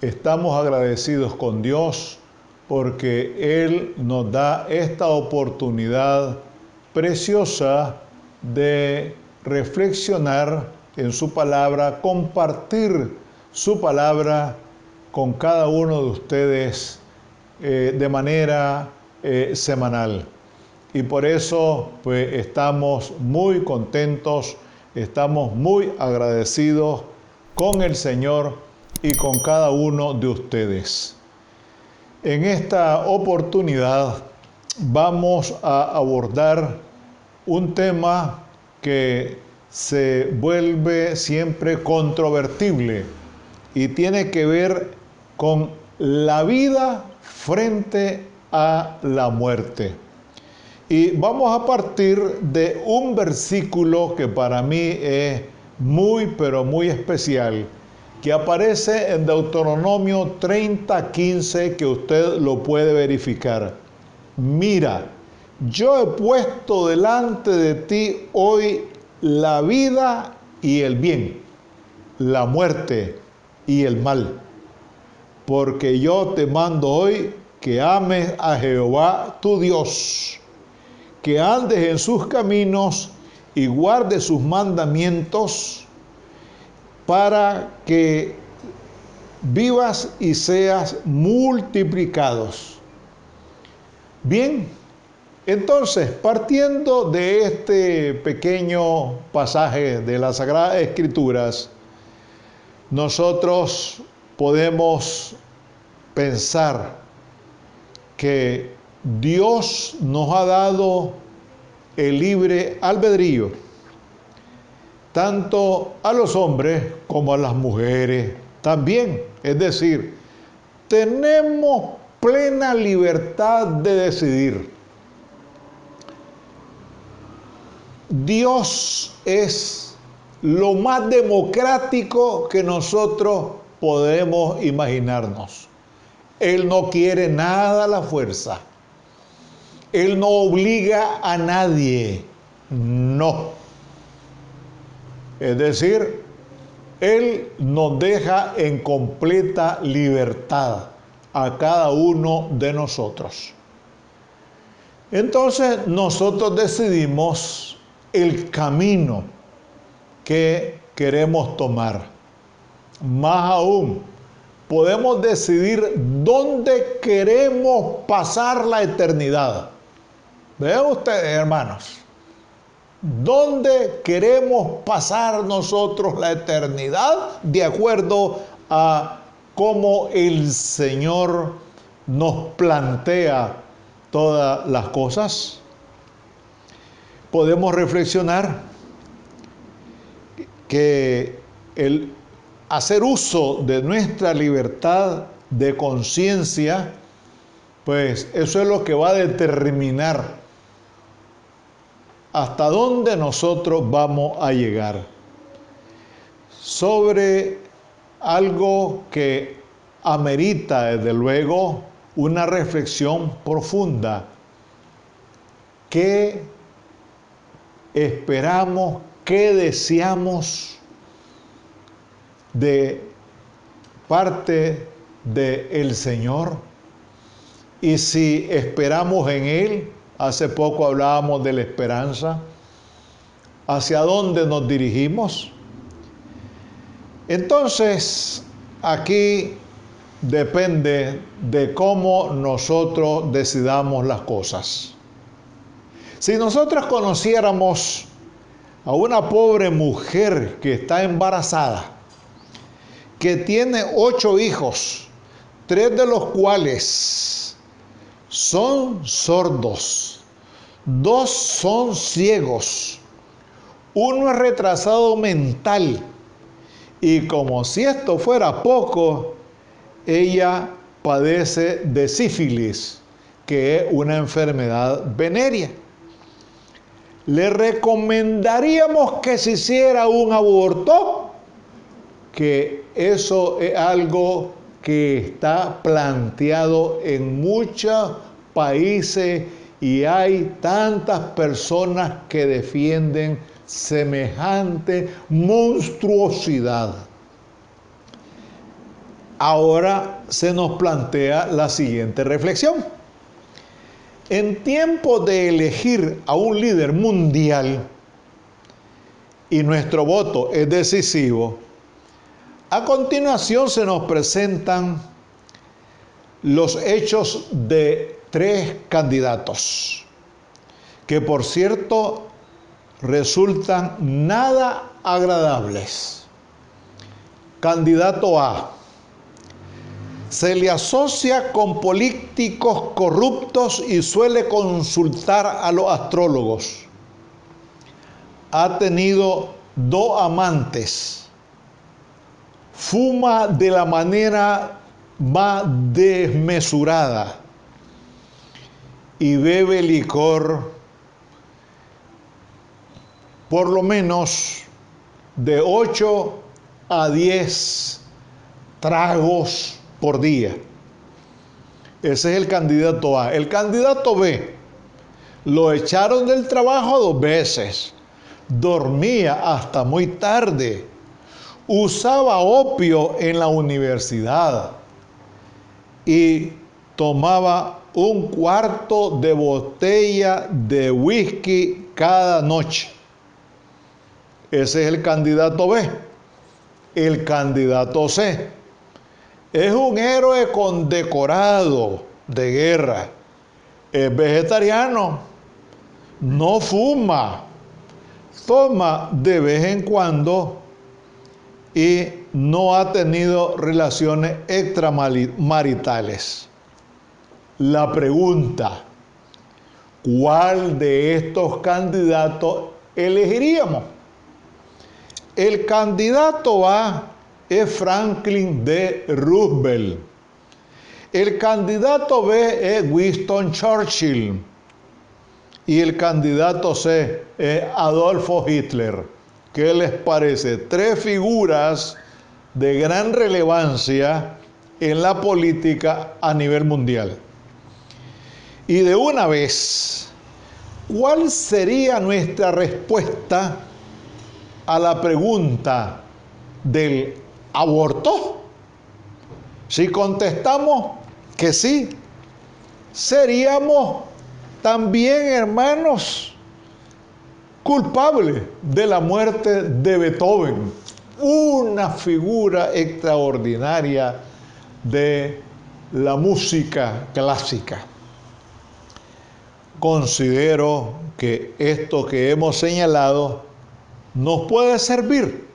Estamos agradecidos con Dios porque Él nos da esta oportunidad preciosa de reflexionar en su palabra, compartir su palabra con cada uno de ustedes de manera semanal. Y por eso pues estamos muy contentos, estamos muy agradecidos con el Señor y con cada uno de ustedes. En esta oportunidad vamos a abordar un tema que se vuelve siempre controvertible y tiene que ver con la vida frente a la muerte. Y vamos a partir de un versículo que para mí es muy, pero muy especial, que aparece en Deuteronomio 30:15, que usted lo puede verificar. Mira, yo he puesto delante de ti hoy la vida y el bien, la muerte y el mal, porque yo te mando hoy que ames a Jehová tu Dios, que andes en sus caminos y guardes sus mandamientos, para que vivas y seas multiplicados. Bien, entonces, partiendo de este pequeño pasaje de las Sagradas Escrituras, nosotros podemos pensar que Dios nos ha dado el libre albedrío, tanto a los hombres como a las mujeres también. Es decir, tenemos plena libertad de decidir. Dios es lo más democrático que nosotros podemos imaginarnos. Él no quiere nada a la fuerza. Él no obliga a nadie. No. Es decir, Él nos deja en completa libertad a cada uno de nosotros. Entonces nosotros decidimos el camino que queremos tomar. Más aún, podemos decidir dónde queremos pasar la eternidad. Vean ustedes, hermanos, dónde queremos pasar nosotros la eternidad de acuerdo a cómo el Señor nos plantea todas las cosas. Podemos reflexionar que el hacer uso de nuestra libertad de conciencia, pues eso es lo que va a determinar hasta dónde nosotros vamos a llegar. Sobre algo que amerita, desde luego, una reflexión profunda. ¿Qué esperamos, qué deseamos de parte del Señor? Y si esperamos en Él, hace poco hablábamos de la esperanza, ¿hacia dónde nos dirigimos? Entonces, aquí depende de cómo nosotros decidamos las cosas. Si nosotros conociéramos a una pobre mujer que está embarazada, que tiene 8 hijos, 3 de los cuales son sordos, 2 son ciegos, 1 es retrasado mental, y como si esto fuera poco, ella padece de sífilis, que es una enfermedad venérea. Le recomendaríamos que se hiciera un aborto, que eso es algo que está planteado en muchos países y hay tantas personas que defienden semejante monstruosidad. ahora se nos plantea la siguiente reflexión. En tiempo de elegir a un líder mundial, y nuestro voto es decisivo, a continuación se nos presentan los hechos de 3 candidatos, que por cierto resultan nada agradables. Candidato A: se le asocia con políticos corruptos y suele consultar a los astrólogos. Ha tenido 2 amantes. Fuma de la manera más desmesurada y bebe licor por lo menos de 8 a 10 tragos por día. Ese es el candidato A. El candidato B: lo echaron del trabajo 2 veces, dormía hasta muy tarde, usaba opio en la universidad y tomaba 1/4 de botella de whisky cada noche. Ese es el candidato B. El candidato C: es un héroe condecorado de guerra, es vegetariano, no fuma, toma de vez en cuando y no ha tenido relaciones extramaritales. La pregunta: ¿cuál de estos candidatos elegiríamos? El candidato A es Franklin D. Roosevelt. El candidato B es Winston Churchill. Y el candidato C es Adolfo Hitler. ¿Qué les parece? 3 figuras de gran relevancia en la política a nivel mundial. Y de una vez, ¿cuál sería nuestra respuesta a la pregunta del aborto? Si contestamos que sí, seríamos también, hermanos, culpables de la muerte de Beethoven, una figura extraordinaria de la música clásica. Considero que esto que hemos señalado nos puede servir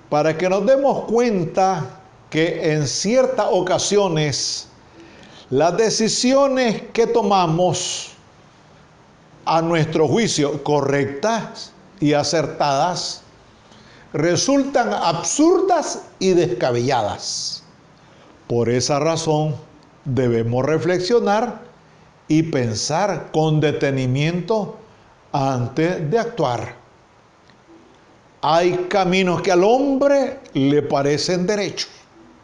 para que nos demos cuenta que en ciertas ocasiones las decisiones que tomamos, a nuestro juicio correctas y acertadas, resultan absurdas y descabelladas. Por esa razón debemos reflexionar y pensar con detenimiento antes de actuar. Hay caminos que al hombre le parecen derechos,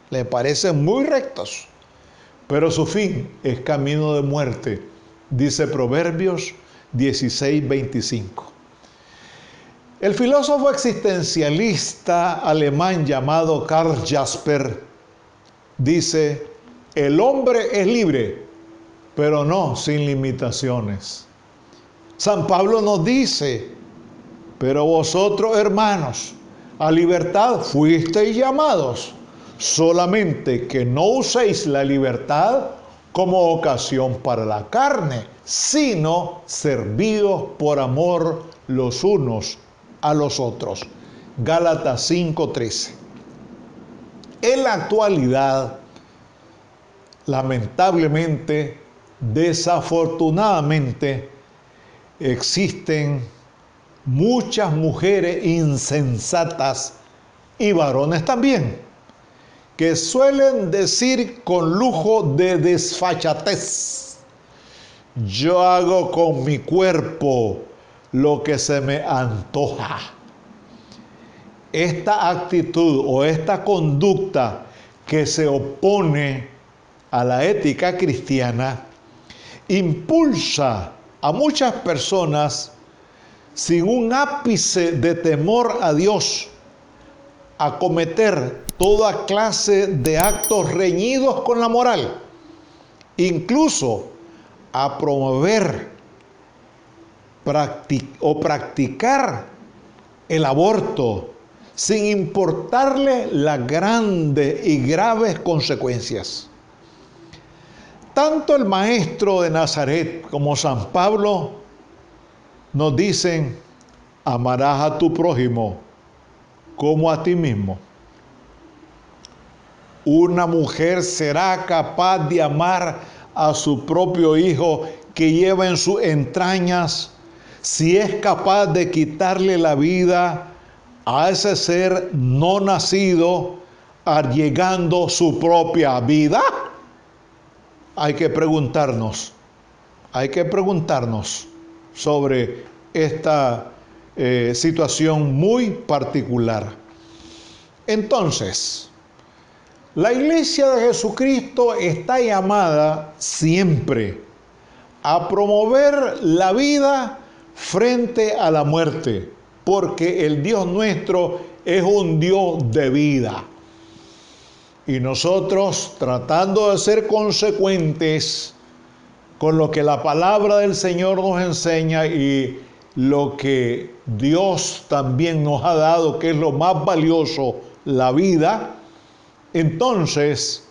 le parecen muy rectos, pero su fin es camino de muerte, dice Proverbios 16:25. El filósofo existencialista alemán llamado Karl Jasper dice: el hombre es libre, pero no sin limitaciones. San Pablo nos dice: pero vosotros, hermanos, a libertad fuisteis llamados, solamente que no uséis la libertad como ocasión para la carne, sino servidos por amor los unos a los otros. Gálatas 5:13. En la actualidad, lamentablemente, desafortunadamente, existen muchas mujeres insensatas y varones también, que suelen decir con lujo de desfachatez: yo hago con mi cuerpo lo que se me antoja. Esta actitud o esta conducta que se opone a la ética cristiana impulsa a muchas personas sin un ápice de temor a Dios a cometer toda clase de actos reñidos con la moral, incluso a promover o practicar el aborto sin importarle las grandes y graves consecuencias. Tanto el maestro de Nazaret como San Pablo nos dicen: amarás a tu prójimo como a ti mismo. Una mujer será capaz de amar a su propio hijo que lleva en sus entrañas si es capaz de quitarle la vida a ese ser no nacido, arriesgando su propia vida. Hay que preguntarnos sobre esta situación muy particular. Entonces, la Iglesia de Jesucristo está llamada siempre a promover la vida frente a la muerte, porque el Dios nuestro es un Dios de vida. Y nosotros, tratando de ser consecuentes con lo que la palabra del Señor nos enseña y lo que Dios también nos ha dado, que es lo más valioso, la vida, entonces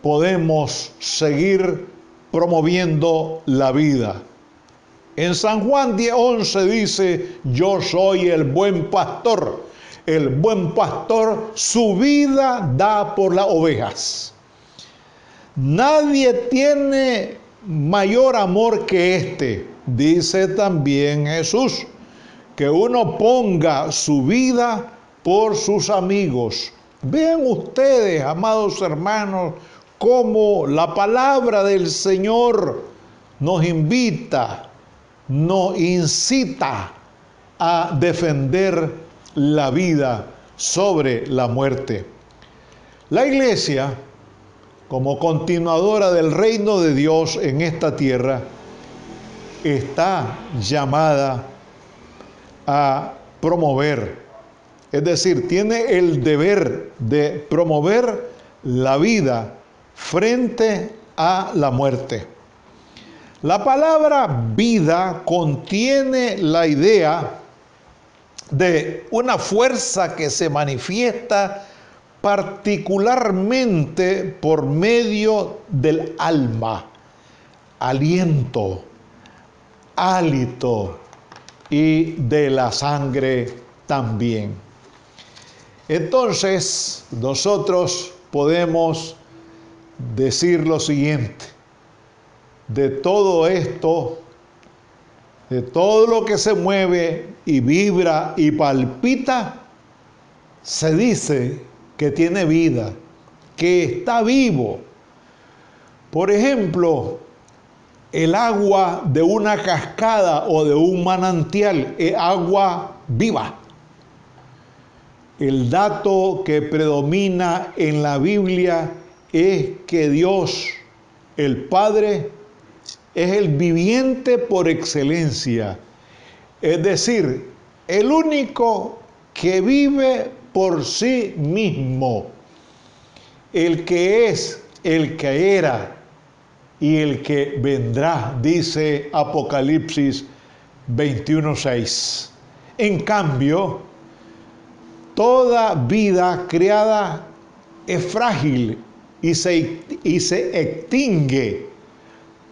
podemos seguir promoviendo la vida. En San Juan 10:11 dice: yo soy el buen pastor. El buen pastor su vida da por las ovejas. Nadie tiene mayor amor que este, dice también Jesús, que uno ponga su vida por sus amigos. Vean ustedes, amados hermanos, cómo la palabra del Señor nos invita, nos incita a defender la vida sobre la muerte. La Iglesia, como continuadora del reino de Dios en esta tierra, está llamada a promover, es decir, tiene el deber de promover la vida frente a la muerte. La palabra vida contiene la idea de una fuerza que se manifiesta particularmente por medio del alma, aliento, hálito y de la sangre también. Entonces, nosotros podemos decir lo siguiente: de todo esto, de todo lo que se mueve y vibra y palpita, se dice que tiene vida, que está vivo. Por ejemplo, el agua de una cascada o de un manantial es agua viva. El dato que predomina en la Biblia es que Dios, el Padre, es el viviente por excelencia. Es decir, el único que vive por sí mismo. El que es, el que era y el que vendrá, dice Apocalipsis 21:6. En cambio, toda vida creada es frágil y se extingue,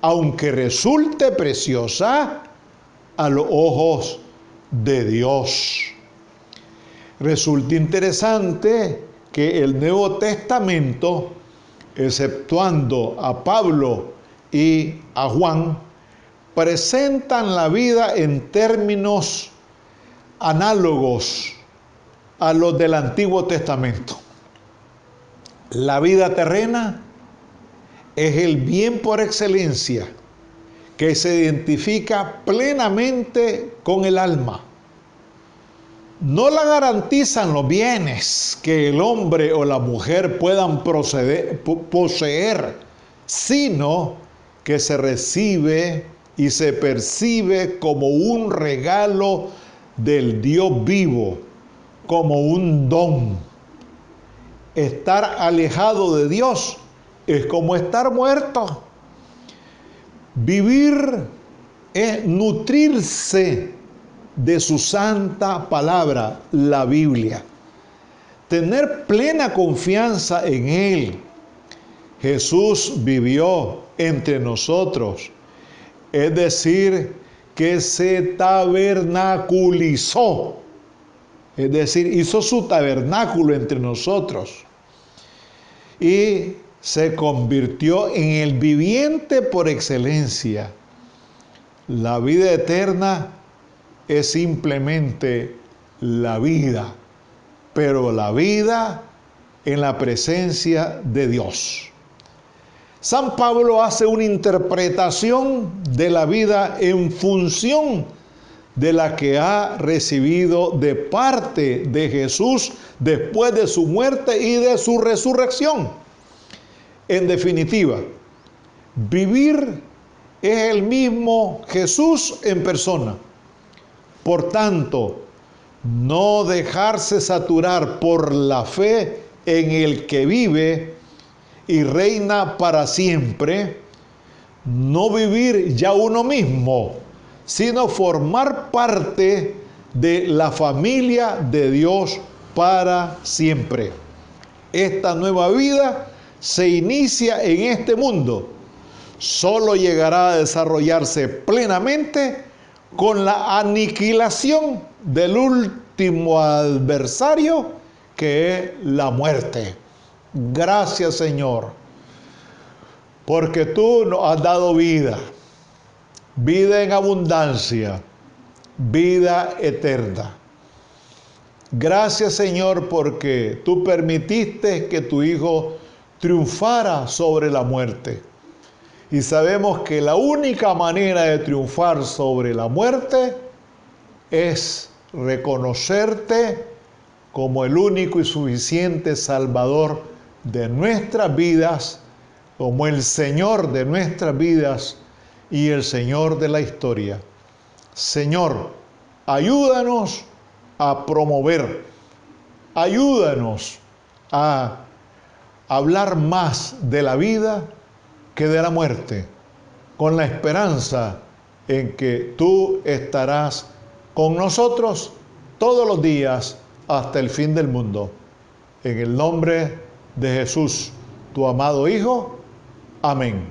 aunque resulte preciosa a los ojos de Dios. Resulta interesante que el Nuevo Testamento, exceptuando a Pablo y a Juan, presentan la vida en términos análogos a los del Antiguo Testamento. La vida terrena es el bien por excelencia que se identifica plenamente con el alma. No la garantizan los bienes que el hombre o la mujer puedan poseer, sino que se recibe y se percibe como un regalo del Dios vivo, como un don. estar alejado de Dios es como estar muerto. Vivir es nutrirse de su santa palabra, la Biblia. Tener plena confianza en Él. Jesús vivió entre nosotros, es decir, que se tabernaculizó, es decir, hizo su tabernáculo entre nosotros y se convirtió en el viviente por excelencia. La vida eterna es simplemente la vida, pero la vida en la presencia de Dios. San Pablo hace una interpretación de la vida en función de la que ha recibido de parte de Jesús después de su muerte y de su resurrección. En definitiva, vivir es el mismo Jesús en persona. Por tanto, no dejarse saturar por la fe en el que vive y reina para siempre, no vivir ya uno mismo, sino formar parte de la familia de Dios para siempre. Esta nueva vida se inicia en este mundo. Solo llegará a desarrollarse plenamente con la aniquilación del último adversario, que es la muerte. Gracias, Señor, porque tú nos has dado vida, vida en abundancia, vida eterna. Gracias, Señor, porque tú permitiste que tu Hijo triunfara sobre la muerte. Y sabemos que la única manera de triunfar sobre la muerte es reconocerte como el único y suficiente Salvador de nuestras vidas, como el Señor de nuestras vidas y el Señor de la historia. Señor, ayúdanos a promover, ayúdanos a hablar más de la vida que de la muerte, con la esperanza en que tú estarás con nosotros todos los días hasta el fin del mundo. En el nombre de Jesús, tu amado Hijo. Amén.